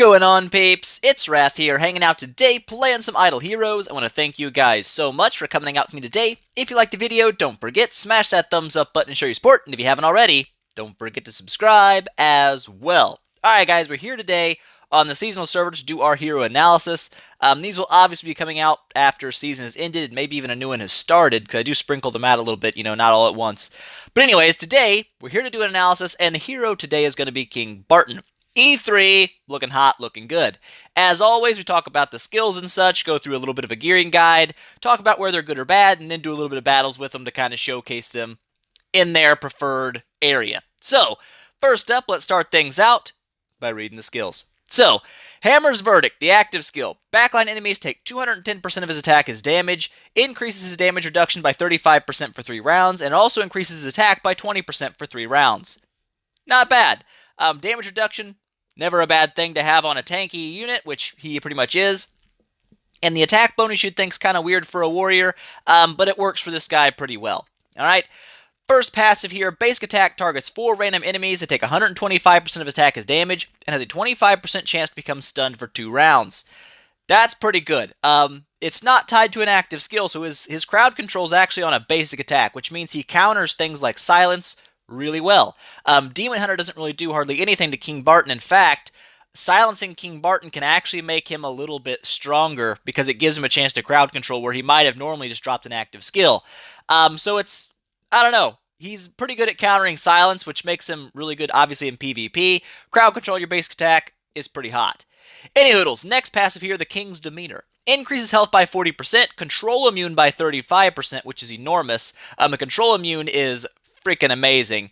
going on, peeps? It's Wrath here, hanging out today, playing some Idle Heroes. I want to thank you guys so much for coming out with me today. If you liked the video, don't forget, smash that thumbs up button and show your support. And if you haven't already, don't forget to subscribe as well. Alright guys, we're here today on the seasonal server to do our hero analysis. These will obviously be coming out after season has ended, maybe even a new one has started, because I do sprinkle them out a little bit, not all at once. But anyways, today, we're here to do an analysis, and the hero today is going to be King Barton. E3, looking hot, looking good. As always, we talk about the skills and such, go through a little bit of a gearing guide, talk about where they're good or bad, and then do a little bit of battles with them to kind of showcase them in their preferred area. So, first up, let's start things out by reading the skills. So, Hammer's Verdict, the active skill. Backline enemies take 210% of his attack as damage, increases his damage reduction by 35% for 3 rounds, and also increases his attack by 20% for 3 rounds. Not bad. Damage reduction, never a bad thing to have on a tanky unit, which he pretty much is. And the attack bonus you'd think's kind of weird for a warrior, but it works for this guy pretty well. Alright, first passive here, basic attack targets 4 random enemies that take 125% of attack as damage, and has a 25% chance to become stunned for 2 rounds. That's pretty good. It's not tied to an active skill, so his crowd control is actually on a basic attack, which means he counters things like silence really well. Demon Hunter doesn't really do hardly anything to King Barton. In fact, silencing King Barton can actually make him a little bit stronger because it gives him a chance to crowd control where he might have normally just dropped an active skill. So it's, I don't know. He's pretty good at countering silence, which makes him really good, obviously, in PvP. Crowd control, your basic attack, is pretty hot. Any hoodles, next passive here, the King's Demeanor. Increases health by 40%, control immune by 35%, which is enormous. The control immune is freaking amazing.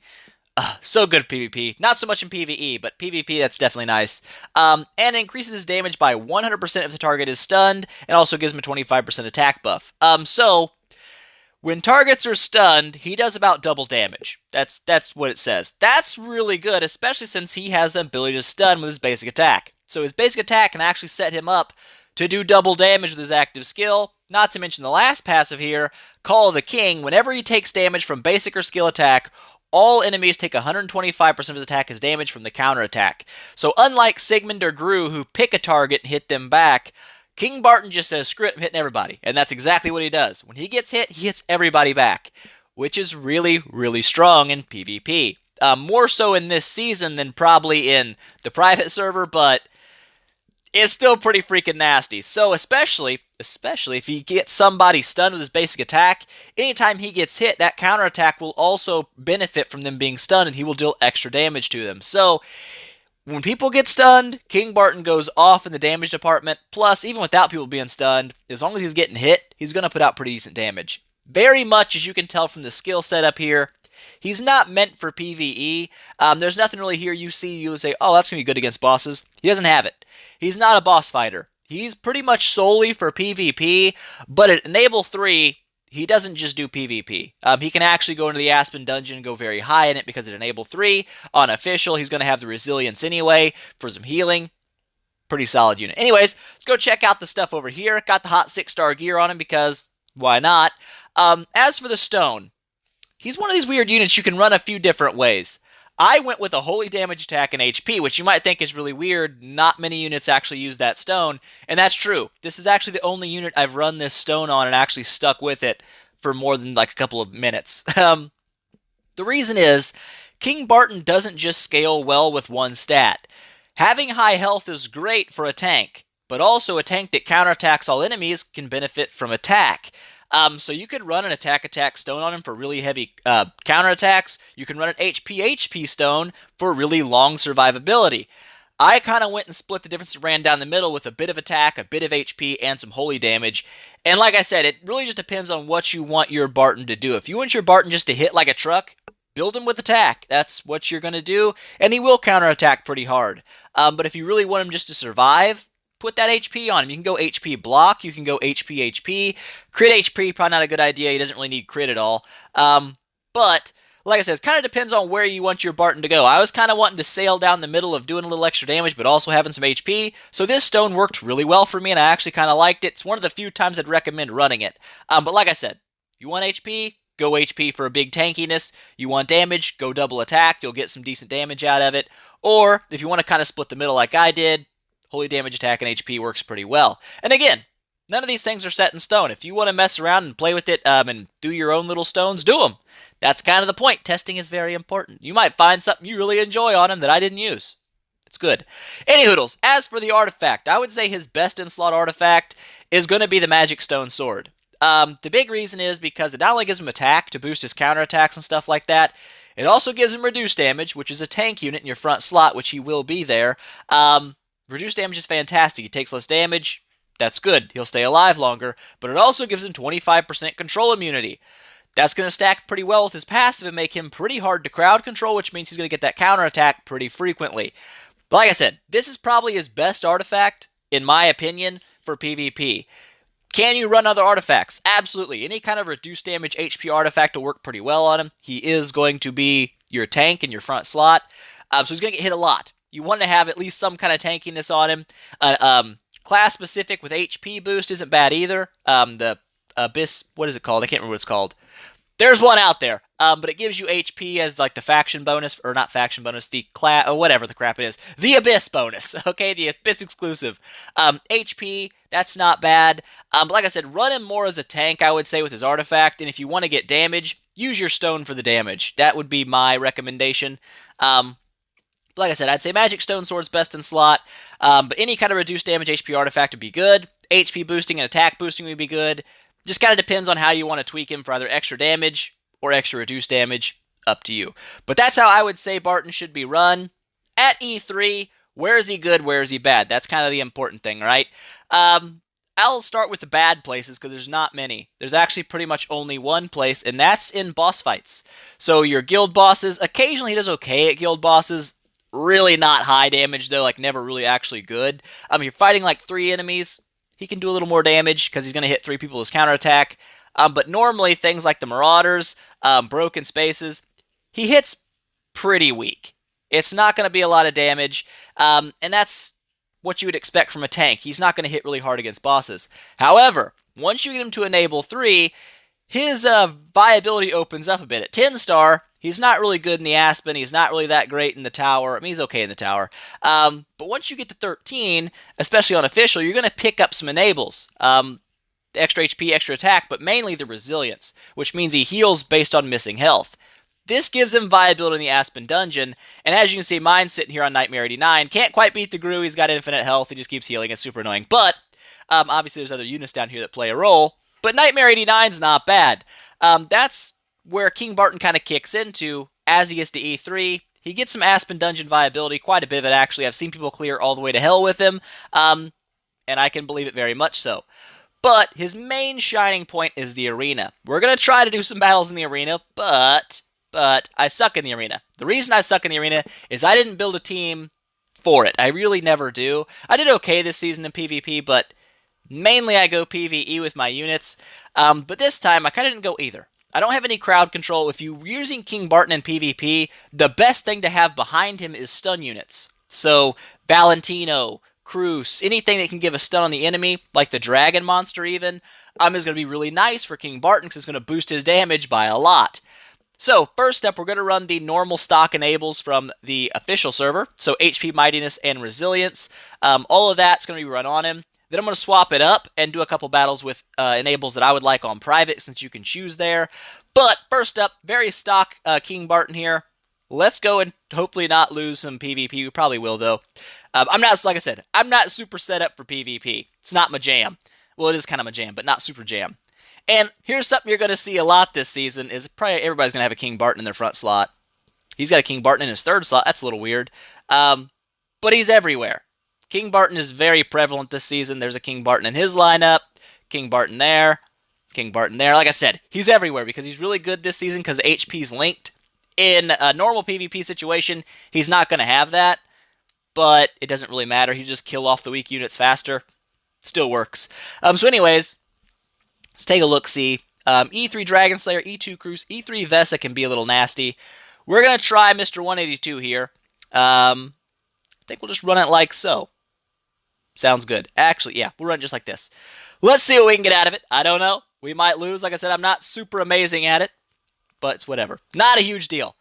So good at PvP. Not so much in PvE, but PvP, that's definitely nice. And increases his damage by 100% if the target is stunned, and also gives him a 25% attack buff. So, when targets are stunned, he does about double damage. That's what it says. That's really good, especially since he has the ability to stun with his basic attack. So his basic attack can actually set him up to do double damage with his active skill. Not to mention the last passive here, Call of the King. Whenever he takes damage from basic or skill attack, all enemies take 125% of his attack as damage from the counter attack. So unlike Sigmund or Gru, who pick a target and hit them back, King Barton just says, screw it, I'm hitting everybody. And that's exactly what he does. When he gets hit, he hits everybody back, which is really, really strong in PvP. More so in this season than probably in the private server, but it's still pretty freaking nasty. So especially if you get somebody stunned with his basic attack, anytime he gets hit, that counterattack will also benefit from them being stunned, and he will deal extra damage to them. So when people get stunned, King Barton goes off in the damage department. Plus, even without people being stunned, as long as he's getting hit, he's going to put out pretty decent damage. Very much, as you can tell from the skill setup here, he's not meant for PvE. There's nothing really here you say, oh, that's going to be good against bosses. He doesn't have it. He's not a boss fighter. He's pretty much solely for PvP, but at Enable 3, he doesn't just do PvP. He can actually go into the Aspen dungeon and go very high in it because at Enable 3, on Official, he's going to have the resilience anyway for some healing. Pretty solid unit. Anyways, let's go check out the stuff over here. Got the hot 6-star gear on him because, why not? As for the stone, he's one of these weird units you can run a few different ways. I went with a holy damage attack and HP, which you might think is really weird. Not many units actually use that stone, and that's true. This is actually the only unit I've run this stone on and actually stuck with it for more than like a couple of minutes. The reason is, King Barton doesn't just scale well with one stat. Having high health is great for a tank, but also a tank that counterattacks all enemies can benefit from attack. So you could run an attack stone on him for really heavy counterattacks. You can run an HP stone for really long survivability. I kind of went and split the difference and ran down the middle with a bit of attack, a bit of HP, and some holy damage. And like I said, it really just depends on what you want your Barton to do. If you want your Barton just to hit like a truck, build him with attack. That's what you're going to do, and he will counterattack pretty hard. But if you really want him just to survive, put that HP on him. You can go HP block, you can go HP. Crit HP, probably not a good idea. He doesn't really need crit at all. But, like I said, it kind of depends on where you want your Barton to go. I was kind of wanting to sail down the middle of doing a little extra damage, but also having some HP. So this stone worked really well for me, and I actually kind of liked it. It's one of the few times I'd recommend running it. But like I said, you want HP? Go HP for a big tankiness. You want damage? Go double attack. You'll get some decent damage out of it. Or, if you want to kind of split the middle like I did, holy damage, attack, and HP works pretty well. And again, none of these things are set in stone. If you want to mess around and play with it and do your own little stones, do them. That's kind of the point. Testing is very important. You might find something you really enjoy on him that I didn't use. It's good. Anyhoodles, as for the artifact, I would say his best in-slot artifact is going to be the Magic Stone Sword. The big reason is because it not only gives him attack to boost his counterattacks and stuff like that, it also gives him reduced damage, which is a tank unit in your front slot, which he will be there. Reduced damage is fantastic. He takes less damage. That's good. He'll stay alive longer. But it also gives him 25% control immunity. That's going to stack pretty well with his passive and make him pretty hard to crowd control, which means he's going to get that counterattack pretty frequently. But like I said, this is probably his best artifact, in my opinion, for PvP. Can you run other artifacts? Absolutely. Any kind of reduced damage HP artifact will work pretty well on him. He is going to be your tank in your front slot, so he's going to get hit a lot. You want to have at least some kind of tankiness on him. Class-specific with HP boost isn't bad either. The Abyss, what is it called? I can't remember what it's called. There's one out there, but it gives you HP as like the faction bonus, or not faction bonus, the class, or whatever the crap it is. The Abyss bonus, okay? The Abyss exclusive. HP, that's not bad. But like I said, run him more as a tank, I would say, with his artifact, and if you want to get damage, use your stone for the damage. That would be my recommendation. Like I said, I'd say Magic Stone Sword's best in slot, but any kind of reduced damage HP artifact would be good. HP boosting and attack boosting would be good. Just kind of depends on how you want to tweak him for either extra damage or extra reduced damage. Up to you. But that's how I would say Barton should be run. At E3, where is he good, where is he bad? That's kind of the important thing, right? I'll start with the bad places because there's not many. There's actually pretty much only one place, and that's in boss fights. So your guild bosses, occasionally he does okay at guild bosses. Really not high damage, though, like never really actually good. You're fighting like 3 enemies. He can do a little more damage because he's going to hit 3 people as counterattack. But normally, things like the Marauders, Broken Spaces, he hits pretty weak. It's not going to be a lot of damage, and that's what you would expect from a tank. He's not going to hit really hard against bosses. However, once you get him to enable 3, his viability opens up a bit. At 10-star, he's not really good in the Aspen. He's not really that great in the Tower. I mean, he's okay in the Tower. But once you get to 13, especially on Official, you're going to pick up some enables. The extra HP, extra attack, but mainly the resilience, which means he heals based on missing health. This gives him viability in the Aspen Dungeon, and as you can see, mine's sitting here on Nightmare 89. Can't quite beat the Gru. He's got infinite health. He just keeps healing. It's super annoying. But obviously there's other units down here that play a role. But Nightmare 89's not bad. That's where King Barton kind of kicks into as he gets to E3. He gets some Aspen Dungeon viability, quite a bit of it actually. I've seen people clear all the way to hell with him, and I can believe it very much so. But his main shining point is the arena. We're going to try to do some battles in the arena, but I suck in the arena. The reason I suck in the arena is I didn't build a team for it. I really never do. I did okay this season in PvP, but mainly I go PvE with my units. But this time, I kind of didn't go either. I don't have any crowd control. If you're using King Barton in PvP, the best thing to have behind him is stun units. So, Valentino, Cruz, anything that can give a stun on the enemy, like the Dragon Monster even, is going to be really nice for King Barton because it's going to boost his damage by a lot. So, first up, we're going to run the normal stock enables from the official server. So, HP, Mightiness, and Resilience. All of that's going to be run on him. Then I'm going to swap it up and do a couple battles with enables that I would like on private since you can choose there. But first up, very stock King Barton here. Let's go and hopefully not lose some PvP. We probably will, though. I'm not, like I said, I'm not super set up for PvP. It's not my jam. Well, it is kind of my jam, but not super jam. And here's something you're going to see a lot this season is probably everybody's going to have a King Barton in their front slot. He's got a King Barton in his third slot. That's a little weird. But he's everywhere. King Barton is very prevalent this season. There's a King Barton in his lineup. King Barton there. King Barton there. Like I said, he's everywhere because he's really good this season because HP's linked. In a normal PvP situation, he's not going to have that. But it doesn't really matter. He just kill off the weak units faster. Still works. So anyways, let's take a look-see. E3 Dragon Slayer, E2 Cruz, E3 Vesa can be a little nasty. We're going to try Mr. 182 here. I think we'll just run it like so. Sounds good. Actually, yeah, we'll run it just like this. Let's see what we can get out of it. I don't know. We might lose. Like I said, I'm not super amazing at it. But it's whatever. Not a huge deal.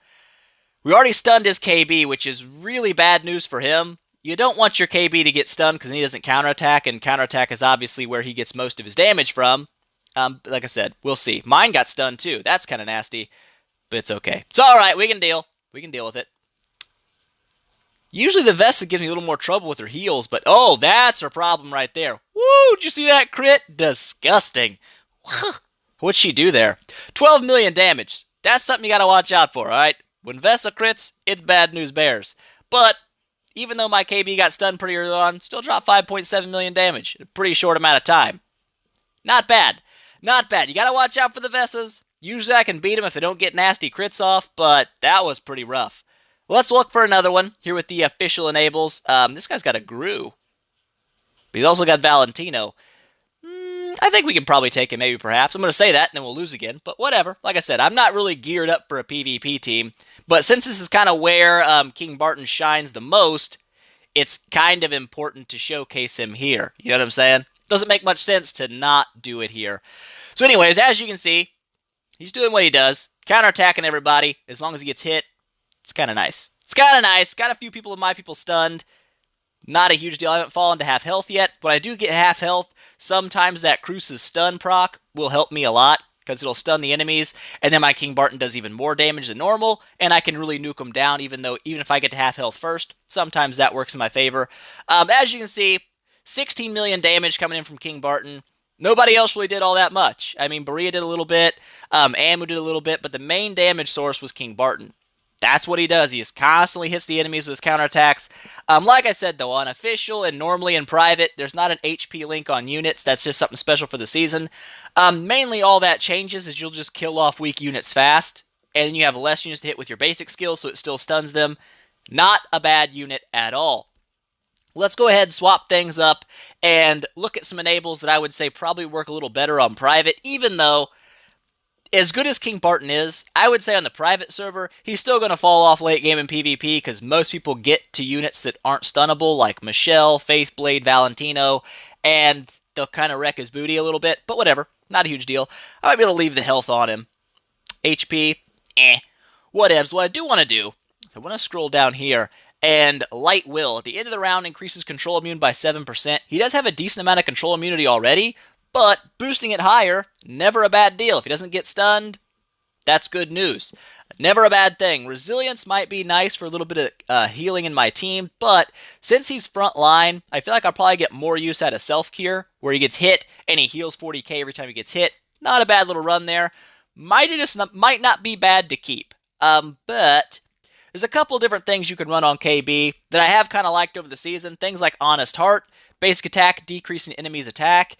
We already stunned his KB, which is really bad news for him. you don't want your KB to get stunned because he doesn't counterattack, and counterattack is obviously where he gets most of his damage from. Like I said, we'll see. Mine got stunned too. That's kind of nasty, but it's okay. It's all right. We can deal. We can deal with it. Usually the Vesa gives me a little more trouble with her heals, but oh, that's her problem right there. Woo! Did you see that crit? Disgusting. What'd she do there? 12 million damage. That's something you gotta watch out for, alright? When Vesa crits, it's bad news bears. But even though my KB got stunned pretty early on, still dropped 5.7 million damage in a pretty short amount of time. Not bad. Not bad. You gotta watch out for the Vesas. Usually I can beat them if they don't get nasty crits off, but that was pretty rough. Let's look for another one here with the official enables. This guy's got a Gru. But he's also got Valentino. I think we can probably take him, maybe perhaps. I'm going to say that, and then we'll lose again. But whatever. Like I said, I'm not really geared up for a PvP team. But since this is kind of where King Barton shines the most, it's kind of important to showcase him here. You know what I'm saying? Doesn't make much sense to not do it here. So anyways, as you can see, he's doing what he does. Counterattacking everybody. As long as he gets hit, it's kind of nice. It's kind of nice. Got a few people of my people stunned. Not a huge deal. I haven't fallen to half health yet. When I do get half health, sometimes that Cruce's stun proc will help me a lot because it'll stun the enemies, and then my King Barton does even more damage than normal, and I can really nuke them down even if I get to half health first. Sometimes that works in my favor. As you can see, 16 million damage coming in from King Barton. Nobody else really did all that much. I mean, Berea did a little bit, Amu did a little bit, but the main damage source was King Barton. That's what he does. He just constantly hits the enemies with his counterattacks. Like I said, though, on official and normally in private, there's not an HP link on units. That's just something special for the season. Mainly all that changes is you'll just kill off weak units fast, and then you have less units to hit with your basic skills, so it still stuns them. Not a bad unit at all. Let's go ahead and swap things up and look at some enables that I would say probably work a little better on private, even though as good as King Barton is, I would say on the private server, he's still going to fall off late game in PvP because most people get to units that aren't stunnable, like Michelle, Faithblade, Valentino, and they'll kind of wreck his booty a little bit, but whatever, not a huge deal. I might be able to leave the health on him. HP, whatevs. What I do want to do, I want to scroll down here, and Light Will, at the end of the round, increases control immune by 7%. He does have a decent amount of control immunity already, but boosting it higher, never a bad deal. If he doesn't get stunned, that's good news. Never a bad thing. Resilience might be nice for a little bit of healing in my team, but since he's front line, I feel like I'll probably get more use out of self-cure, where he gets hit and he heals 40k every time he gets hit. Not a bad little run there. Might not be bad to keep. But there's a couple different things you can run on KB that I have kind of liked over the season. Things like Honest Heart, basic attack, decreasing enemy's attack.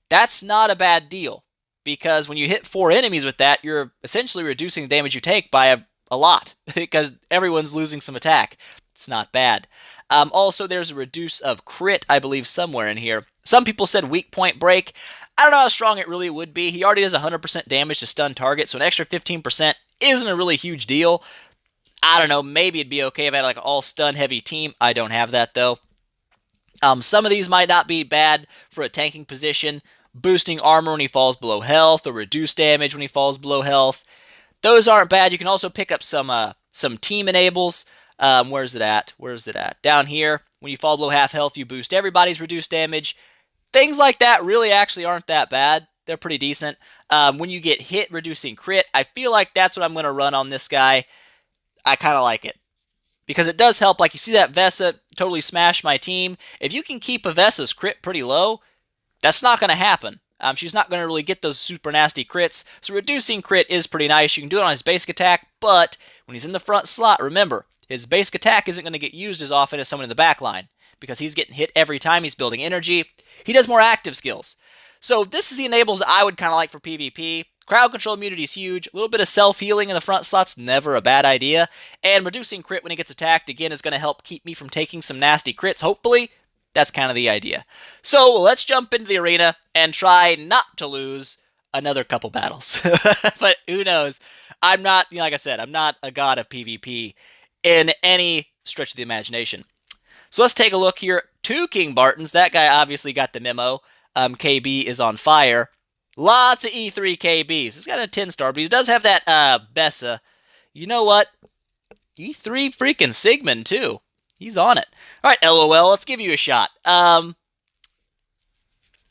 That's not a bad deal, because when you hit 4 enemies with that, you're essentially reducing the damage you take by a lot, because everyone's losing some attack. It's not bad. Also, there's a reduce of crit, I believe, somewhere in here. Some people said weak point break. I don't know how strong it really would be. He already does 100% damage to stun targets, so an extra 15% isn't a really huge deal. I don't know, maybe it'd be okay if I had like an all stun heavy team. I don't have that, though. Some of these might not be bad for a tanking position. Boosting armor when he falls below health, or reduce damage when he falls below health. Those aren't bad. You can also pick up some team enables. Where's it at? Where's it at? Down here. When you fall below half health, you boost everybody's reduced damage. Things like that really actually aren't that bad. They're pretty decent. When you get hit, reducing crit, I feel like that's what I'm going to run on this guy. I kind of like it, because it does help. Like, you see that Vesa totally smash my team. If you can keep a Vesa's crit pretty low, that's not going to happen. She's not going to really get those super nasty crits, so reducing crit is pretty nice. You can do it on his basic attack, but when he's in the front slot, remember, his basic attack isn't going to get used as often as someone in the back line, because he's getting hit every time he's building energy. He does more active skills. So this is the enables that I would kind of like for PvP. Crowd control immunity is huge. A little bit of self-healing in the front slot's never a bad idea. And reducing crit when he gets attacked, again, is going to help keep me from taking some nasty crits, hopefully. That's kind of the idea. So let's jump into the arena and try not to lose another couple battles. But who knows? I'm not, like I said, I'm not a god of PvP in any stretch of the imagination. So let's take a look here. 2 King Bartons. That guy obviously got the memo. KB is on fire. Lots of E3 KBs. He's got a 10-star, but he does have that Vesa. You know what? E3 freaking Sigmund, too. He's on it. All right, LOL, let's give you a shot.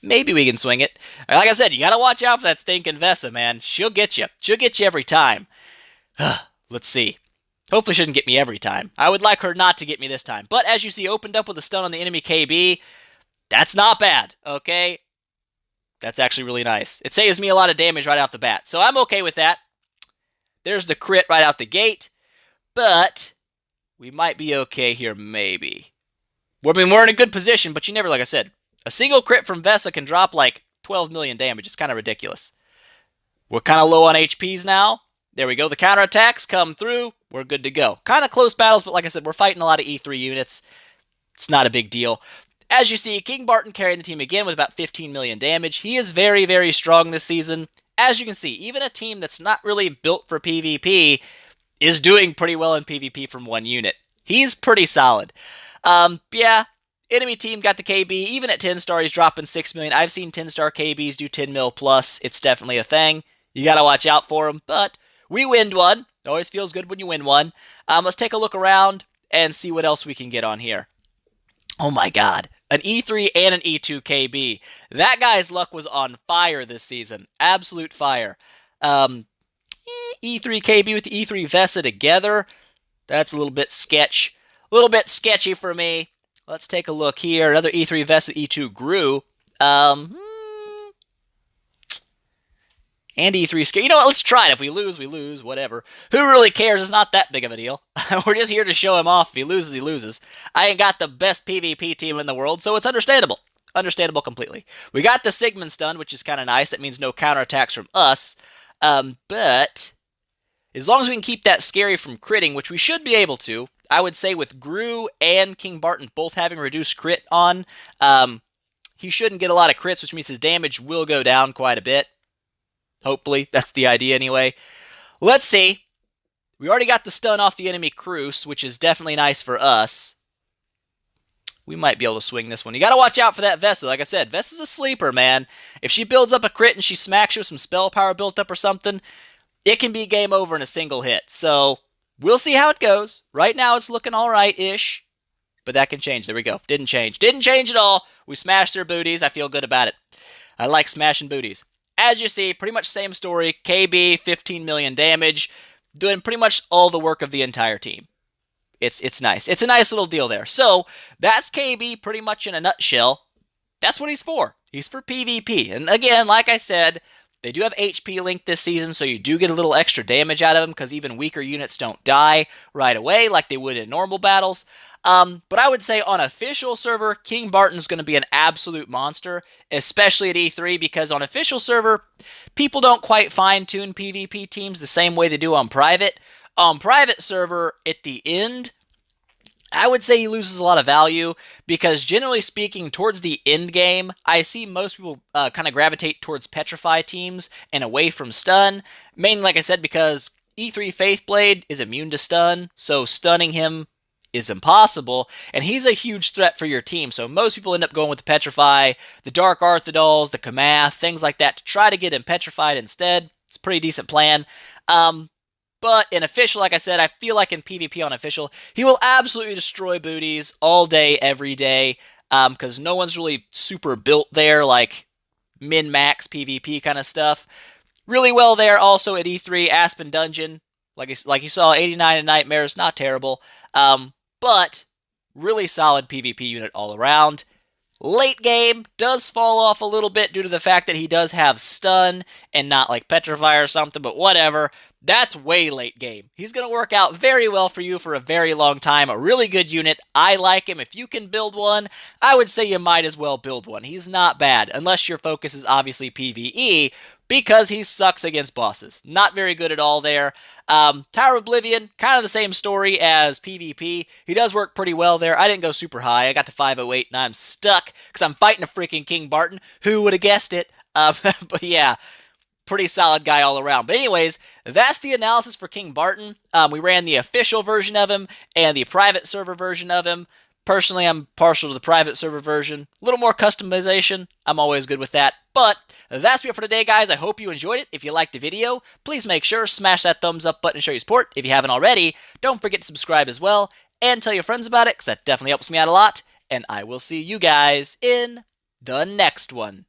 Maybe we can swing it. Like I said, you gotta watch out for that stinking Vesa, man. She'll get you. She'll get you every time. Let's see. Hopefully she shouldn't get me every time. I would like her not to get me this time. But as you see, opened up with a stun on the enemy KB. That's not bad, okay? That's actually really nice. It saves me a lot of damage right off the bat. So I'm okay with that. There's the crit right out the gate. But we might be okay here, maybe. I mean, we're in a good position, but you never, like I said, a single crit from Vesa can drop like 12 million damage. It's kind of ridiculous. We're kind of low on HPs now. There we go. The counterattacks come through. We're good to go. Kind of close battles, but like I said, we're fighting a lot of E3 units. It's not a big deal. As you see, King Barton carrying the team again with about 15 million damage. He is very, very strong this season. As you can see, even a team that's not really built for PvP is doing pretty well in PvP from one unit. He's pretty solid. Yeah, enemy team got the KB. Even at 10-star, he's dropping 6 million. I've seen 10-star KBs do 10 mil plus. It's definitely a thing. You got to watch out for him, but we win one. It always feels good when you win one. Let's take a look around and see what else we can get on here. Oh my god. An E3 and an E2 KB. That guy's luck was on fire this season. Absolute fire. E3 KB with the E3 Vesa together. That's a little bit sketch. A little bit sketchy for me. Let's take a look here. Another E3 Vesa with E2 Gru. And E3 scare. You know what? Let's try it. If we lose, we lose. Whatever. Who really cares? It's not that big of a deal. We're just here to show him off. If he loses, he loses. I ain't got the best PvP team in the world, so it's understandable. Understandable completely. We got the Sigmund stun, which is kind of nice. That means no counterattacks from us. But as long as we can keep that scary from critting, which we should be able to, I would say with Gru and King Barton both having reduced crit on, he shouldn't get a lot of crits, which means his damage will go down quite a bit. Hopefully. That's the idea anyway. Let's see. We already got the stun off the enemy Cruz, which is definitely nice for us. We might be able to swing this one. You got to watch out for that Vesa. Like I said, Vesa's a sleeper, man. If she builds up a crit and she smacks you with some spell power built up or something, it can be game over in a single hit. So, we'll see how it goes. Right now, it's looking alright-ish. But that can change. There we go. Didn't change. Didn't change at all. We smashed their booties. I feel good about it. I like smashing booties. As you see, pretty much same story. KB, 15 million damage, doing pretty much all the work of the entire team. It's nice. It's a nice little deal there. So, that's KB pretty much in a nutshell. That's what he's for. He's for PvP. And again, like I said, they do have HP Link this season, so you do get a little extra damage out of them, because even weaker units don't die right away like they would in normal battles. But I would say on official server, King Barton's going to be an absolute monster, especially at E3, because on official server, people don't quite fine-tune PvP teams the same way they do on private. On private server, at the end, I would say he loses a lot of value, because generally speaking, towards the end game, I see most people kind of gravitate towards Petrify teams and away from stun. Mainly, like I said, because E3 Faithblade is immune to stun, so stunning him is impossible, and he's a huge threat for your team, so most people end up going with the Petrify, the Dark Arthidals, the Kamath, things like that, to try to get him petrified instead. It's a pretty decent plan. But in official, like I said, I feel like in PvP on official, he will absolutely destroy booties all day, every day, because no one's really super built there, like min-max PvP kind of stuff. Really well there also at E3, Aspen Dungeon, like you saw, 89 in Nightmares, not terrible. But really solid PvP unit all around. Late game does fall off a little bit due to the fact that he does have stun and not like Petrify or something, but whatever. That's way late game. He's going to work out very well for you for a very long time. A really good unit. I like him. If you can build one, I would say you might as well build one. He's not bad, unless your focus is obviously PvE, because he sucks against bosses. Not very good at all there. Tower of Oblivion, kind of the same story as PvP. He does work pretty well there. I didn't go super high. I got to 508, and I'm stuck because I'm fighting a freaking King Barton. Who would have guessed it? But yeah, pretty solid guy all around. But anyways, that's the analysis for King Barton. We ran the official version of him and the private server version of him. Personally, I'm partial to the private server version. A little more customization. I'm always good with that. But that's it for today, guys. I hope you enjoyed it. If you liked the video, please make sure to smash that thumbs up button and show your support. If you haven't already, don't forget to subscribe as well. and tell your friends about it, because that definitely helps me out a lot. And I will see you guys in the next one.